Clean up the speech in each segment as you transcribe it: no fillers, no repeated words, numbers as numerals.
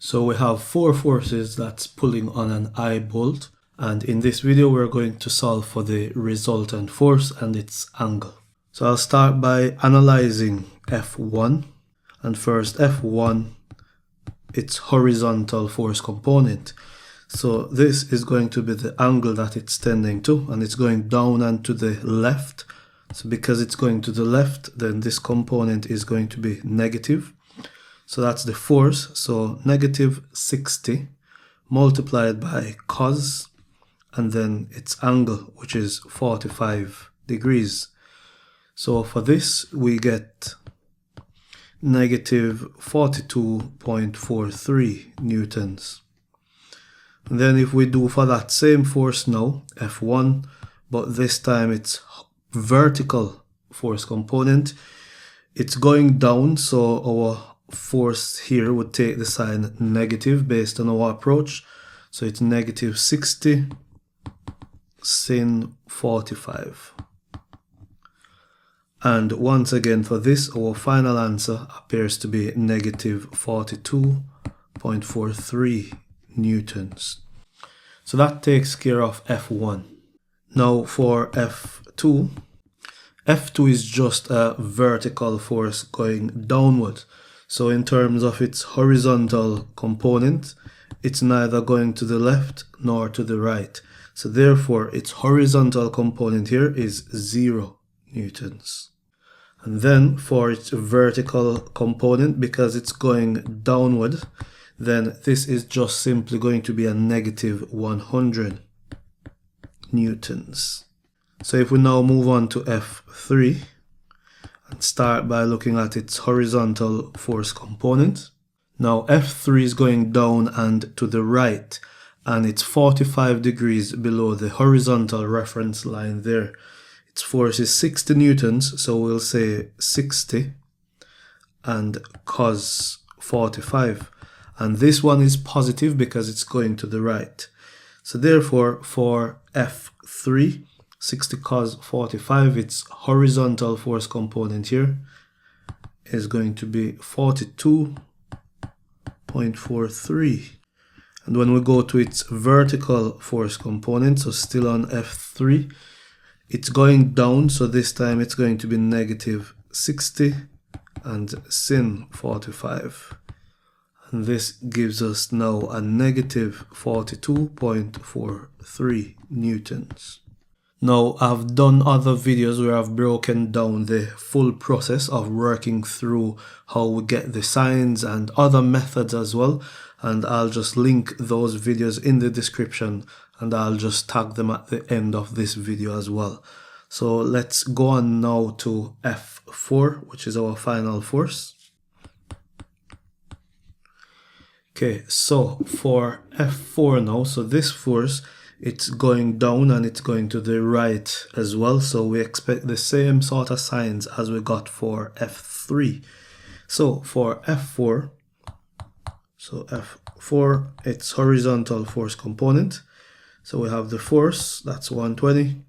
So we have four forces that's pulling on an eye bolt, and in this video we're going to solve for the resultant force and its angle. So I'll start by analyzing F1, and first F1, its horizontal force component. So this is going to be the angle that it's tending to, and it's going down and to the left. So because it's going to the left, then this component is going to be negative. So that's the force, so negative 60 multiplied by cos, and then its angle, which is 45 degrees. So for this, we get negative 42.43 newtons. And then if we do for that same force now, F1, but this time it's vertical force component, it's going down, so our force here would take the sign negative based on our approach. So it's negative 60 sin 45. And once again for this, our final answer appears to be negative 42.43 newtons. So that takes care of F1. Now for F2, F2 is just a vertical force going downward. So in terms of its horizontal component, it's neither going to the left nor to the right. So therefore, its horizontal component here is 0 newtons. And then for its vertical component, because it's going downward, then this is just simply going to be a negative 100 newtons. So if we now move on to F3, and start by looking at its horizontal force component. Now F3 is going down and to the right, and it's 45 degrees below the horizontal reference line there. Its force is 60 newtons, so we'll say 60 and cos 45. And this one is positive because it's going to the right. So therefore, for F3, 60 cos 45, its horizontal force component here is going to be 42.43. And when we go to its vertical force component, so still on F3, it's going down, so this time it's going to be negative 60 and sin 45. And this gives us now a negative 42.43 newtons. Now, I've done other videos where I've broken down the full process of working through how we get the signs and other methods as well. And I'll just link those videos in the description, and I'll just tag them at the end of this video as well. So let's go on now to F4, which is our final force. Okay, so for F4 now, so this force, it's going down and it's going to the right as well. So we expect the same sort of signs as we got for F3. So for F4, its horizontal force component. So we have the force, that's 120,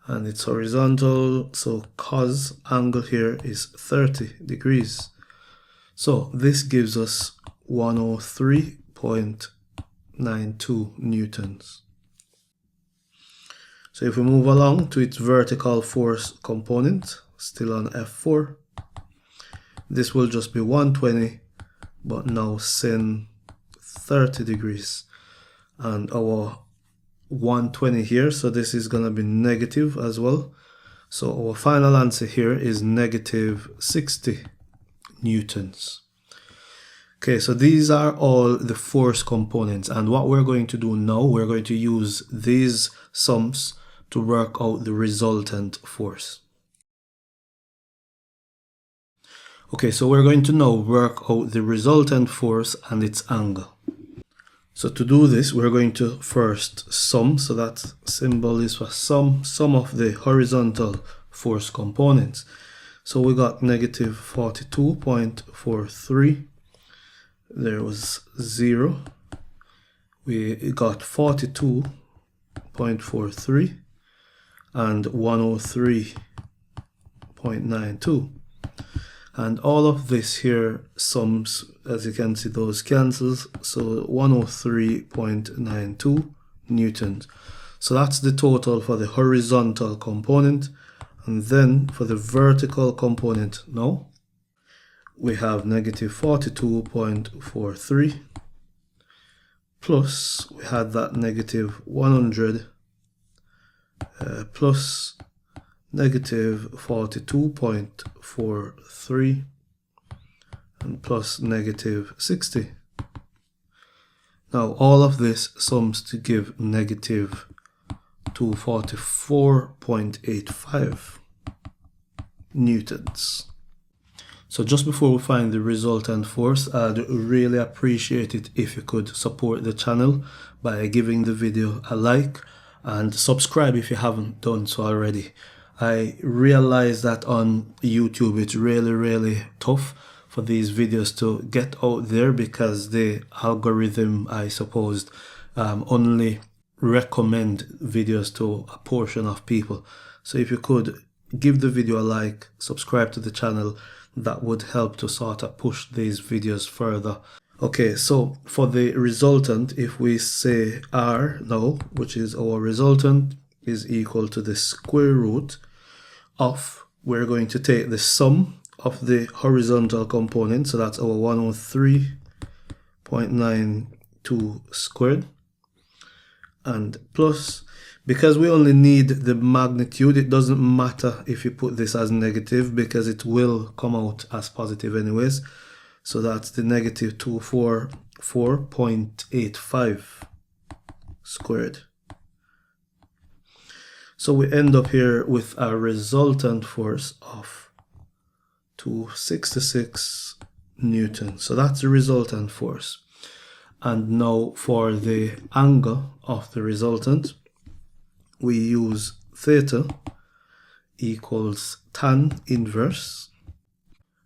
and it's horizontal. So cos angle here is 30 degrees. So this gives us 103.92 newtons. So if we move along to its vertical force component, still on F4, this will just be 120, but now sin 30 degrees. And our 120 here, so this is going to be negative as well. So our final answer here is negative 60 newtons. Okay, so these are all the force components, and what we're going to do now, we're going to use these sums to work out the resultant force. Okay, so we're going to now work out the resultant force and its angle. So to do this, we're going to first sum, so that symbol is for sum of the horizontal force components. So we got negative 42.43, there was 0, we got 42.43, and 103.92. And all of this here sums, as you can see, those cancels, so 103.92 newtons. So that's the total for the horizontal component. And then for the vertical component now, we have negative 42.43 plus we had that negative 100 plus negative 42.43 and plus negative 60. Now all of this sums to give negative 244.85 newtons. So just before we find the resultant force, I'd really appreciate it if you could support the channel by giving the video a like and subscribe if you haven't done so already. I realize that on YouTube it's really tough for these videos to get out there because the algorithm, I suppose, only recommend videos to a portion of people. So if you could give the video a like, subscribe to the channel, that would help to sort of push these videos further. Okay, so for the resultant, if we say R now, which is our resultant, is equal to the square root of, we're going to take the sum of the horizontal component, so that's our 103.92 squared, and plus, because we only need the magnitude, it doesn't matter if you put this as negative because it will come out as positive anyways. So that's the negative 244.85 squared. So we end up here with a resultant force of 266 newtons. So that's the resultant force. And now for the angle of the resultant, we use theta equals tan inverse.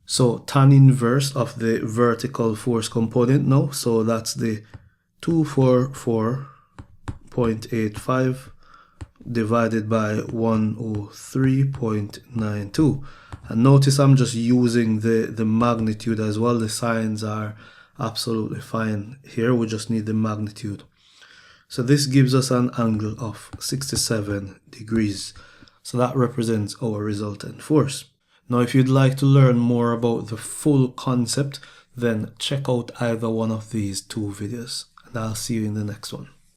So tan inverse of the vertical force component now. So that's the 244.85 divided by 103.92. And notice I'm just using the magnitude as well. The signs are absolutely fine here. We just need the magnitude. So this gives us an angle of 67 degrees. So that represents our resultant force. Now if you'd like to learn more about the full concept, then check out either one of these two videos. And I'll see you in the next one.